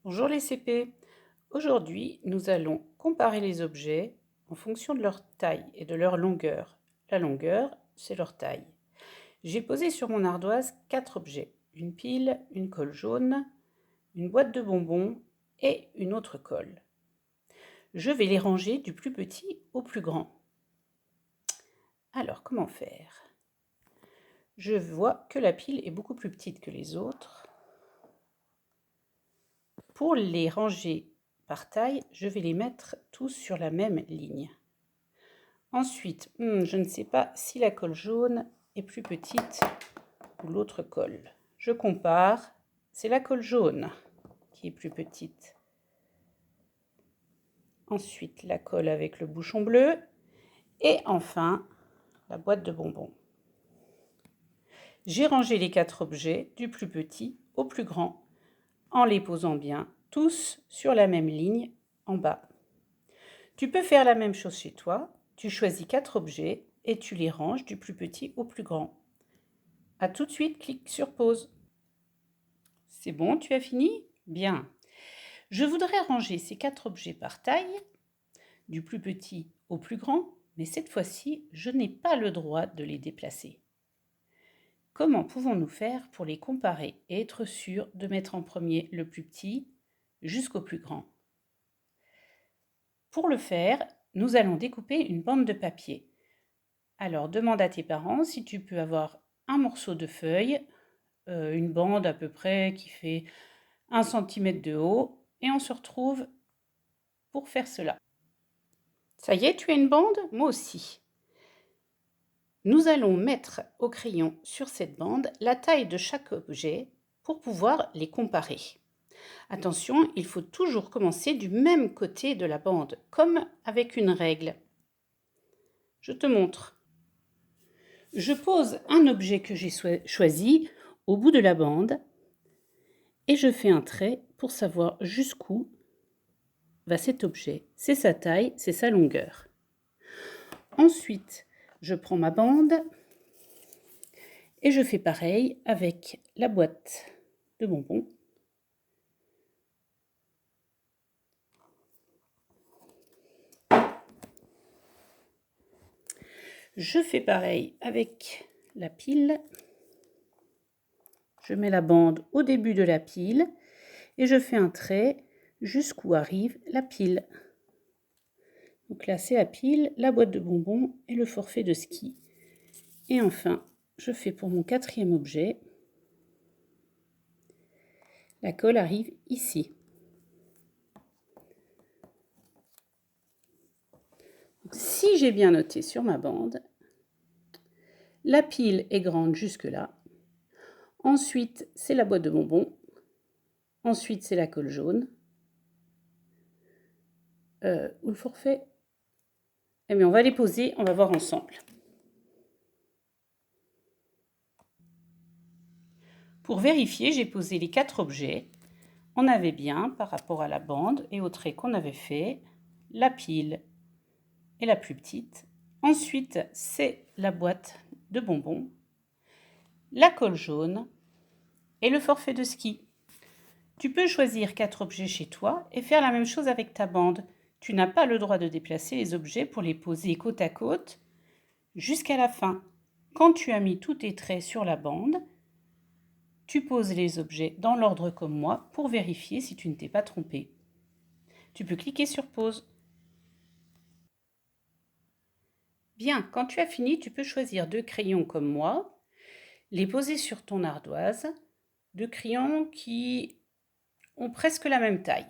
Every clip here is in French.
Bonjour les CP. Aujourd'hui, nous allons comparer les objets en fonction de leur taille et de leur longueur. La longueur, c'est leur taille. J'ai posé sur mon ardoise 4 objets. Une pile, une colle jaune, une boîte de bonbons et une autre colle. Je vais les ranger du plus petit au plus grand. Alors, comment faire? Je vois que la pile est beaucoup plus petite que les autres. Pour les ranger par taille, je vais les mettre tous sur la même ligne. Ensuite, je ne sais pas si la colle jaune est plus petite ou l'autre colle. Je compare, c'est la colle jaune qui est plus petite. Ensuite, la colle avec le bouchon bleu. Et enfin, la boîte de bonbons. J'ai rangé les 4 objets du plus petit au plus grand en les posant bien, tous sur la même ligne en bas. Tu peux faire la même chose chez toi. Tu choisis 4 objets et tu les ranges du plus petit au plus grand. À tout de suite, clique sur pause. C'est bon, tu as fini? Bien. Je voudrais ranger ces 4 objets par taille, du plus petit au plus grand, mais cette fois-ci, je n'ai pas le droit de les déplacer. Comment pouvons-nous faire pour les comparer et être sûrs de mettre en premier le plus petit jusqu'au plus grand? Pour le faire, nous allons découper une bande de papier. Alors, demande à tes parents si tu peux avoir un morceau de feuille, une bande à peu près qui fait 1 cm de haut, et on se retrouve pour faire cela. Ça y est, tu as une bande? Moi aussi. Nous allons mettre au crayon sur cette bande la taille de chaque objet pour pouvoir les comparer. Attention, il faut toujours commencer du même côté de la bande, comme avec une règle. Je te montre. Je pose un objet que j'ai choisi au bout de la bande et je fais un trait pour savoir jusqu'où va cet objet. C'est sa taille, c'est sa longueur. Ensuite, je prends ma bande et je fais pareil avec la boîte de bonbons. Je fais pareil avec la pile. Je mets la bande au début de la pile et je fais un trait jusqu'où arrive la pile. Donc là, c'est la pile, la boîte de bonbons et le forfait de ski. Et enfin, je fais pour mon 4e objet. La colle arrive ici. Donc, si j'ai bien noté sur ma bande, la pile est grande jusque là. Ensuite, c'est la boîte de bonbons. Ensuite, c'est la colle jaune. Ou le forfait. Eh bien, on va les poser, on va voir ensemble. Pour vérifier, j'ai posé les 4 objets. On avait bien, par rapport à la bande et au trait qu'on avait fait, la pile est la plus petite. Ensuite, c'est la boîte de bonbons, la colle jaune et le forfait de ski. Tu peux choisir 4 objets chez toi et faire la même chose avec ta bande. Tu n'as pas le droit de déplacer les objets pour les poser côte à côte jusqu'à la fin. Quand tu as mis tous tes traits sur la bande, tu poses les objets dans l'ordre comme moi pour vérifier si tu ne t'es pas trompé. Tu peux cliquer sur pause. Bien, quand tu as fini, tu peux choisir 2 crayons comme moi, les poser sur ton ardoise, 2 crayons qui ont presque la même taille.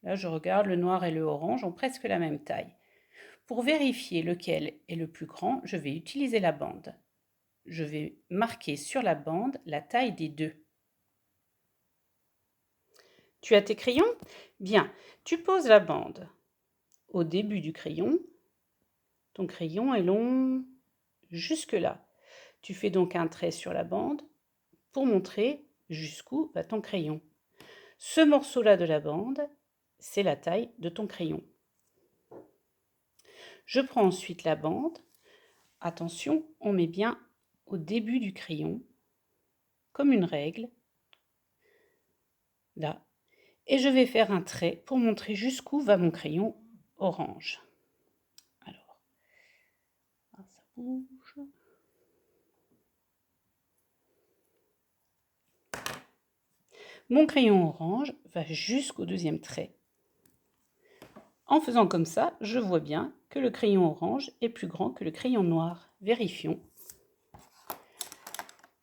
Là, je regarde, le noir et le orange ont presque la même taille. Pour vérifier lequel est le plus grand, je vais utiliser la bande. Je vais marquer sur la bande la taille des 2. Tu as tes crayons? Bien, tu poses la bande au début du crayon. Ton crayon est long jusque là. Tu fais donc un trait sur la bande pour montrer jusqu'où va ton crayon. Ce morceau-là de la bande, c'est la taille de ton crayon. Je prends ensuite la bande. Attention, on met bien au début du crayon, comme une règle. Là, Et je vais faire un trait pour montrer jusqu'où va mon crayon orange. Alors, ça bouge. Mon crayon orange va jusqu'au deuxième trait. En faisant comme ça, je vois bien que le crayon orange est plus grand que le crayon noir. Vérifions.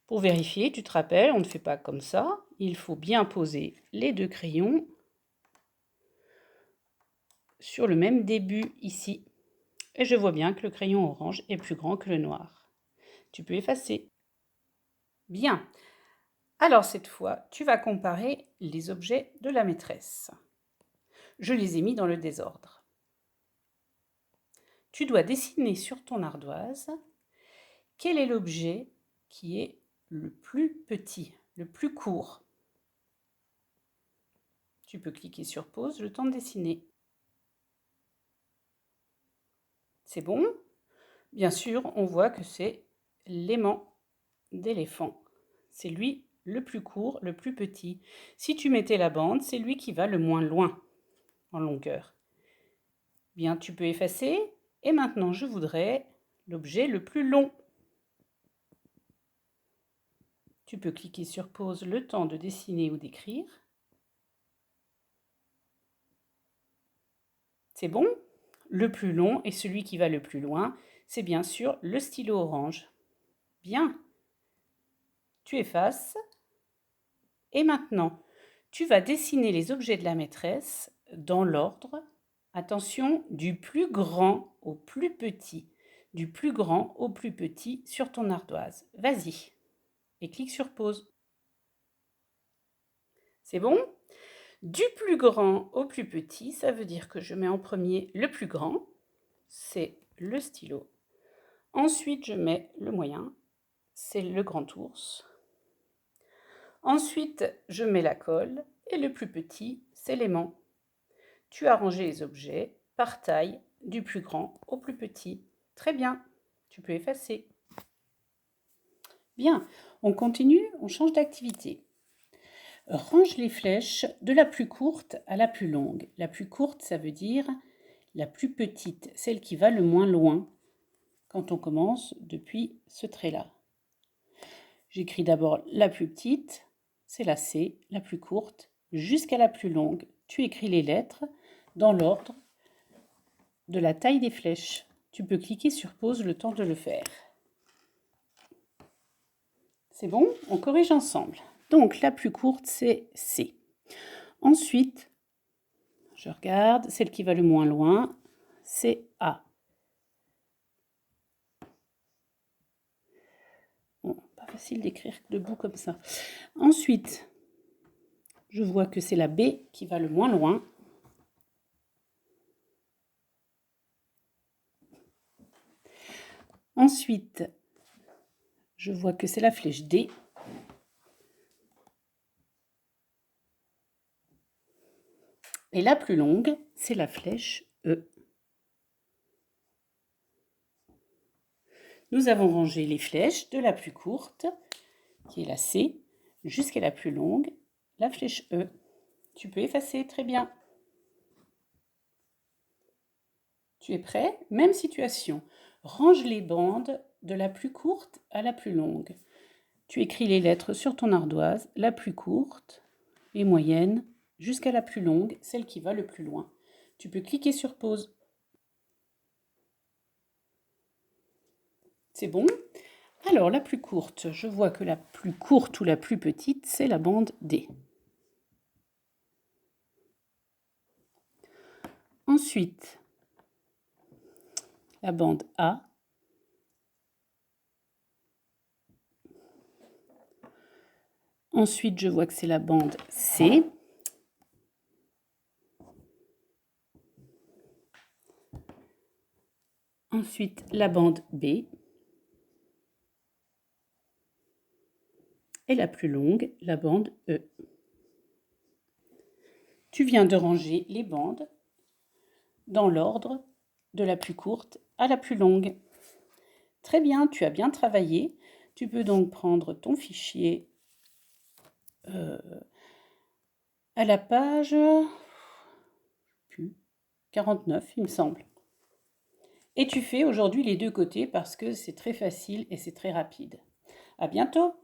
Pour vérifier, tu te rappelles, on ne fait pas comme ça. Il faut bien poser les deux crayons sur le même début ici. Et je vois bien que le crayon orange est plus grand que le noir. Tu peux effacer. Bien. Alors cette fois, tu vas comparer les objets de la maîtresse. Je les ai mis dans le désordre. Tu dois dessiner sur ton ardoise quel est l'objet qui est le plus petit, le plus court. Tu peux cliquer sur pause le temps de dessiner. C'est bon? Bien sûr, on voit que c'est l'aimant d'éléphant. C'est lui le plus court, le plus petit. Si tu mettais la bande, c'est lui qui va le moins loin en longueur. Bien, tu peux effacer. Et maintenant, je voudrais l'objet le plus long. Tu peux cliquer sur pause le temps de dessiner ou d'écrire. C'est bon? Le plus long et celui qui va le plus loin, c'est bien sûr le stylo orange. Bien. Tu effaces. Et maintenant, tu vas dessiner les objets de la maîtresse dans l'ordre, attention, du plus grand au plus petit. Du plus grand au plus petit sur ton ardoise. Vas-y. Et clique sur pause. C'est bon? Du plus grand au plus petit, ça veut dire que je mets en premier le plus grand, c'est le stylo. Ensuite, je mets le moyen, c'est le grand ours. Ensuite, je mets la colle et le plus petit, c'est l'aimant. Tu as rangé les objets par taille, du plus grand au plus petit. Très bien, tu peux effacer. Bien, on continue, on change d'activité. Range les flèches de la plus courte à la plus longue. La plus courte, ça veut dire la plus petite, celle qui va le moins loin quand on commence depuis ce trait-là. J'écris d'abord la plus petite, c'est la C, la plus courte, jusqu'à la plus longue. Tu écris les lettres dans l'ordre de la taille des flèches. Tu peux cliquer sur pause le temps de le faire. C'est bon? On corrige ensemble. Donc la plus courte, c'est C. Ensuite, je regarde, celle qui va le moins loin, c'est A. Bon, pas facile d'écrire debout comme ça. Ensuite, je vois que c'est la B qui va le moins loin. Ensuite, je vois que c'est la flèche D. Et la plus longue, c'est la flèche E. Nous avons rangé les flèches de la plus courte, qui est la C, jusqu'à la plus longue, la flèche E. Tu peux effacer, très bien. Tu es prêt? Même situation. Range les bandes de la plus courte à la plus longue. Tu écris les lettres sur ton ardoise, la plus courte, les moyennes, jusqu'à la plus longue, celle qui va le plus loin. Tu peux cliquer sur pause. C'est bon? Alors, la plus courte, je vois que la plus courte ou la plus petite, c'est la bande D. Ensuite, la bande A. Ensuite, je vois que c'est la bande C. Ensuite, la bande B. Et la plus longue, la bande E. Tu viens de ranger les bandes dans l'ordre de la plus courte à la plus longue. Très bien, tu as bien travaillé. Tu peux donc prendre ton fichier à la page 49, il me semble. Et tu fais aujourd'hui les deux côtés parce que c'est très facile et c'est très rapide. À bientôt!